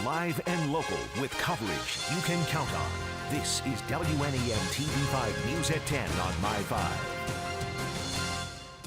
Live and local with coverage you can count on. This is WNEM TV5 News at 10 on My5.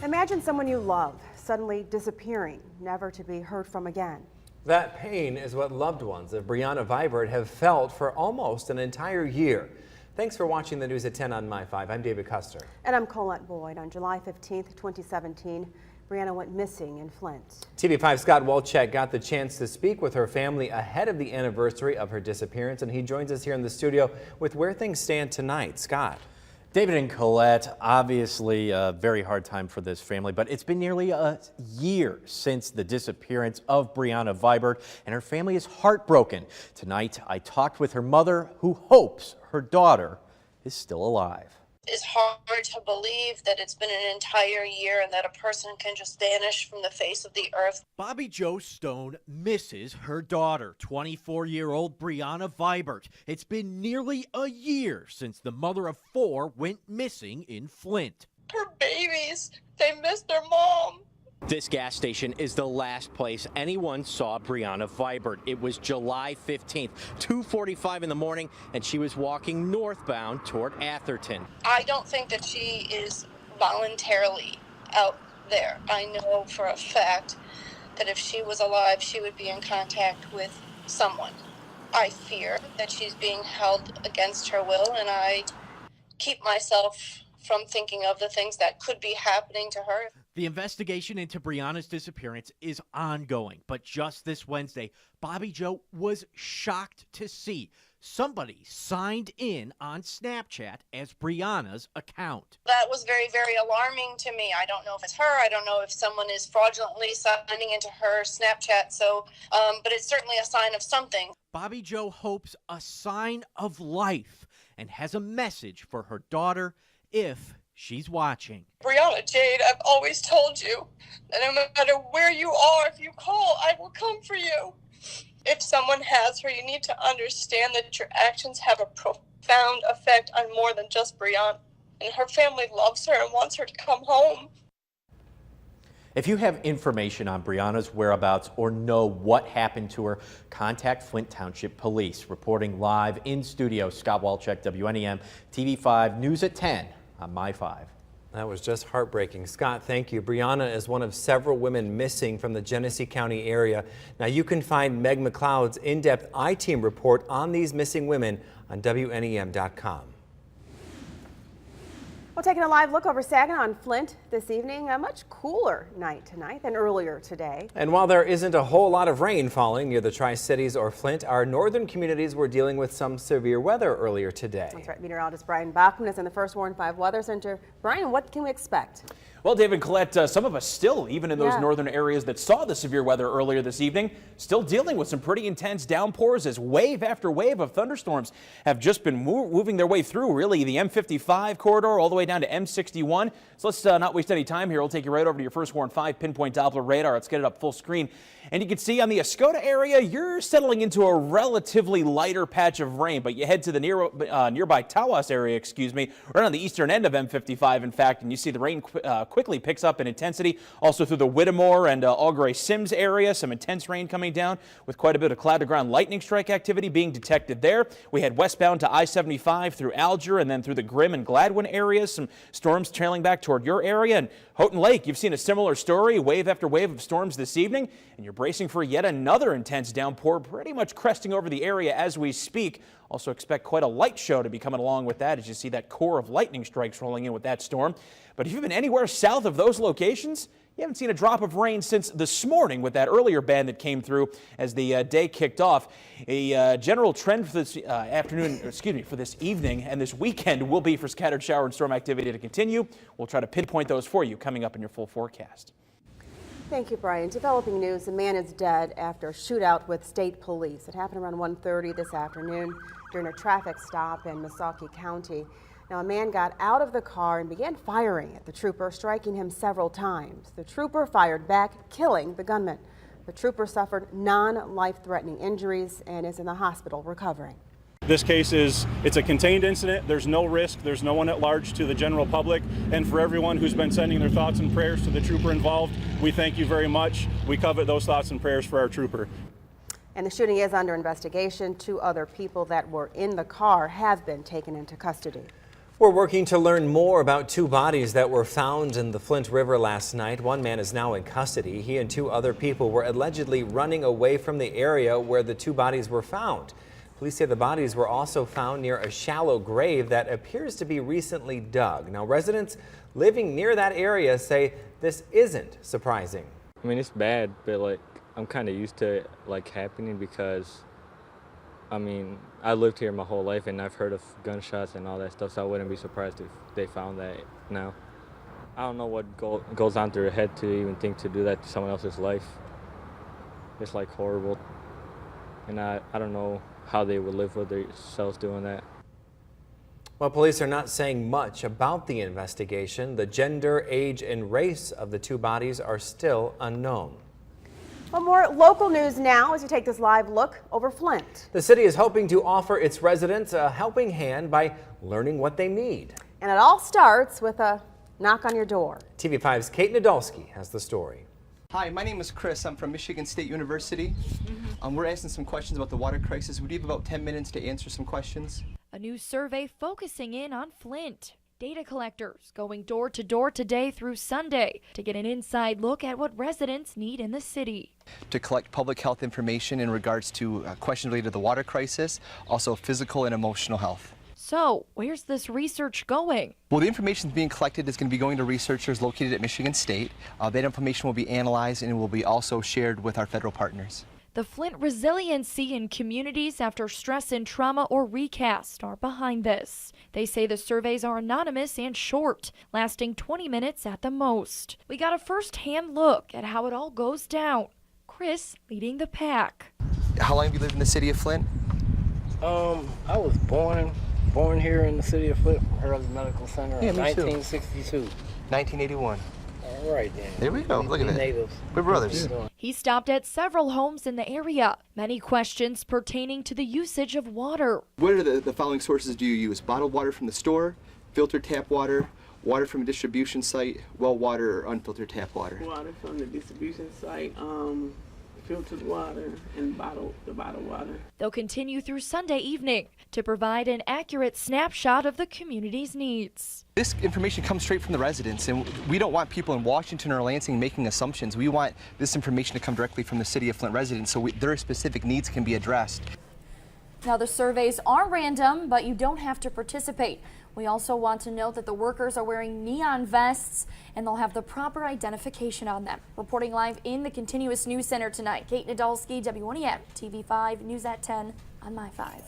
Imagine someone you love suddenly disappearing, never to be heard from again. That pain is what loved ones of Brianna Vibert have felt for almost an entire year. Thanks for watching the News at 10 on My5. I'm David Custer. And I'm Colette Boyd. On July 15th, 2017, Brianna went missing in Flint. TV5's Scott Walczak got the chance to speak with her family ahead of the anniversary of her disappearance, and he joins us here in the studio with where things stand tonight. Scott. David and Colette, obviously a very hard time for this family, but it's been nearly a year since the disappearance of Brianna Vibert, and her family is heartbroken. Tonight, I talked with her mother, who hopes her daughter is still alive. It's hard to believe that it's been an entire year and that a person can just vanish from the face of the earth. Bobby Jo Stone misses her daughter, 24-year-old Brianna Vibert. It's been nearly a year since the mother of 4 went missing in Flint. Poor babies, they miss their mom. This gas station is the last place anyone saw Brianna Vibert. It was July 15th, 2:45 in the morning, and she was walking northbound toward Atherton. I don't think that she is voluntarily out there. I know for a fact that if she was alive, she would be in contact with someone. I fear that she's being held against her will, and I keep myself from thinking of the things that could be happening to her. The investigation into Brianna's disappearance is ongoing, but just this Wednesday, Bobby Jo was shocked to see somebody signed in on Snapchat as Brianna's account. That was very, very alarming to me. I don't know if it's her. I don't know if someone is fraudulently signing into her Snapchat. But it's certainly a sign of something. Bobby Jo hopes a sign of life and has a message for her daughter if she's watching. Brianna Jade, I've always told you that no matter where you are, if you call, I will come for you. If someone has her, you need to understand that your actions have a profound effect on more than just Brianna. And her family loves her and wants her to come home. If you have information on Brianna's whereabouts or know what happened to her, contact Flint Township Police. Reporting live in studio, Scott Walczak, WNEM TV5 News at 10 on My5. That was just heartbreaking. Scott, thank you. Brianna is one of several women missing from the Genesee County area. Now, you can find Meg McLeod's in-depth I-Team report on these missing women on WNEM.com. Well, taking a live look over Saginaw and Flint this evening, a much cooler night tonight than earlier today. And while there isn't a whole lot of rain falling near the Tri-Cities or Flint, our northern communities were dealing with some severe weather earlier today. That's right. Meteorologist Brian Bachman is in the First Warn 5 Weather Center. Brian, what can we expect? Well, David, Colette, some of us still, even in those northern areas that saw the severe weather earlier this evening, still dealing with some pretty intense downpours as wave after wave of thunderstorms have just been moving their way through, really, the M55 corridor all the way down to M61. So let's not waste any time here. We'll take you right over to your First Warn 5 pinpoint Doppler radar. Let's get it up full screen. And you can see on the Escoda area, you're settling into a relatively lighter patch of rain, but you head to the nearby Tawas area, right on the eastern end of M55, in fact, and you see the rain quickly picks up in intensity. Also through the Whittemore and Algray-Sims area, some intense rain coming down with quite a bit of cloud-to-ground lightning strike activity being detected there. We head westbound to I-75 through Alger and then through the Grimm and Gladwin areas. Some storms trailing back toward your area. And Houghton Lake, you've seen a similar story, wave after wave of storms this evening, and you're bracing for yet another intense downpour, pretty much cresting over the area as we speak. Also expect quite a light show to be coming along with that as you see that core of lightning strikes rolling in with that storm. But if you've been anywhere south of those locations, you haven't seen a drop of rain since this morning with that earlier band that came through as the day kicked off. A general trend for this for this evening and this weekend will be for scattered shower and storm activity to continue. We'll try to pinpoint those for you coming up in your full forecast. Thank you, Brian. Developing news, a man is dead after a shootout with state police. It happened around 1:30 this afternoon during a traffic stop in Missaukee County. Now, a man got out of the car and began firing at the trooper, striking him several times. The trooper fired back, killing the gunman. The trooper suffered non-life-threatening injuries and is in the hospital recovering. This case it's a contained incident. There's no risk. There's no one at large to the general public. And for everyone who's been sending their thoughts and prayers to the trooper involved, we thank you very much. We covet those thoughts and prayers for our trooper. And the shooting is under investigation. 2 other people that were in the car have been taken into custody. We're working to learn more about 2 bodies that were found in the Flint River last night. One man is now in custody. He and 2 other people were allegedly running away from the area where the 2 bodies were found. Police say the bodies were also found near a shallow grave that appears to be recently dug. Now, residents living near that area say this isn't surprising. I mean, it's bad, but like I'm kind of used to it like happening because I mean, I lived here my whole life and I've heard of gunshots and all that stuff, so I wouldn't be surprised if they found that now. I don't know what goes on through their head to even think to do that to someone else's life. It's like horrible. And I don't know how they would live with themselves doing that. Well, police are not saying much about the investigation. The gender, age, and race of the 2 bodies are still unknown. Well, more local news now as you take this live look over Flint. The city is hoping to offer its residents a helping hand by learning what they need. And it all starts with a knock on your door. TV5's Kate Nadolski has the story. Hi, my name is Chris. I'm from Michigan State University. We're asking some questions about the water crisis. Would you have about 10 minutes to answer some questions? A new survey focusing in on Flint. Data collectors going door to door today through Sunday to get an inside look at what residents need in the city. To collect public health information in regards to questions related to the water crisis, also physical and emotional health. So, where's this research going? Well, the information being collected is going to be going to researchers located at Michigan State. That information will be analyzed and it will be also shared with our federal partners. The Flint resiliency in communities after stress and trauma or recast are behind this. They say the surveys are anonymous and short, lasting 20 minutes at the most. We got a first-hand look at how it all goes down. Chris leading the pack. How long have you lived in the city of Flint? I was born here in the city of Flint, Early Medical Center in 1962. 1981. All right, then. There we go. Look at that. Natives. We're brothers. He stopped at several homes in the area. Many questions pertaining to the usage of water. What are the following sources do you use? Bottled water from the store, filtered tap water, water from a distribution site, well water, or unfiltered tap water? Water from the distribution site, filtered water, and the bottled water. They'll continue through Sunday evening to provide an accurate snapshot of the community's needs. This information comes straight from the residents, and we don't want people in Washington or Lansing making assumptions. We want this information to come directly from the city of Flint residents so their specific needs can be addressed. Now, the surveys are random, but you don't have to participate. We also want to note that the workers are wearing neon vests and they'll have the proper identification on them. Reporting live in the Continuous News Center tonight, Kate Nadolski, W1EM, TV5 News at 10 on My5.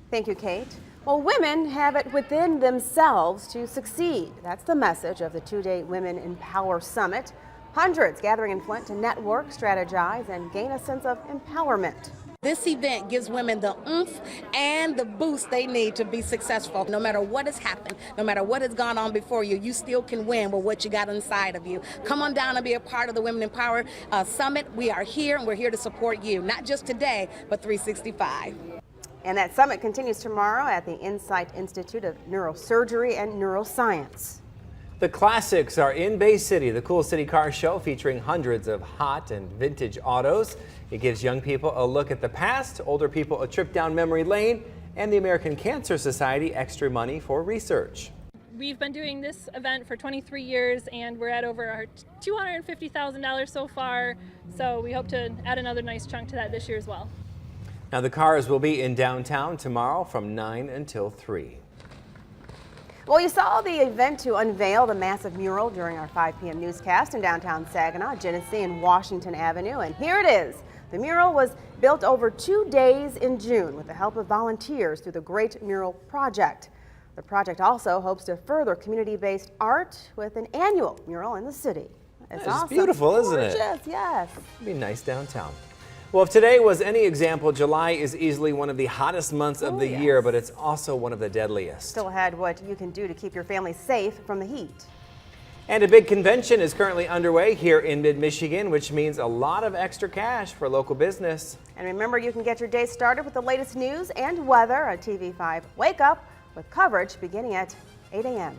Thank you, Kate. Well, women have it within themselves to succeed. That's the message of the 2-day Women in Power Summit. Hundreds gathering in Flint to network, strategize, and gain a sense of empowerment. This event gives women the oomph and the boost they need to be successful. No matter what has happened, no matter what has gone on before you, you still can win with what you got inside of you. Come on down and be a part of the Women in Power Summit. We are here and we're here to support you, not just today, but 365. And that summit continues tomorrow at the Insight Institute of Neurosurgery and Neuroscience. The classics are in Bay City, the Cool City Car Show featuring hundreds of hot and vintage autos. It gives young people a look at the past, older people a trip down memory lane, and the American Cancer Society extra money for research. We've been doing this event for 23 years and we're at over our $250,000 so far, so we hope to add another nice chunk to that this year as well. Now the cars will be in downtown tomorrow from 9 until 3. Well, you saw the event to unveil the massive mural during our 5 p.m. newscast in downtown Saginaw, Genesee, and Washington Avenue. And here it is. The mural was built over 2 days in June with the help of volunteers through the Great Mural Project. The project also hopes to further community-based art with an annual mural in the city. It's awesome. Beautiful, isn't it? Gorgeous, yes. It'd be nice downtown. Well, if today was any example, July is easily one of the hottest months of the year, but it's also one of the deadliest. Still ahead what you can do to keep your family safe from the heat. And a big convention is currently underway here in mid-Michigan, which means a lot of extra cash for local business. And remember, you can get your day started with the latest news and weather on TV5 Wake Up with coverage beginning at 8 a.m.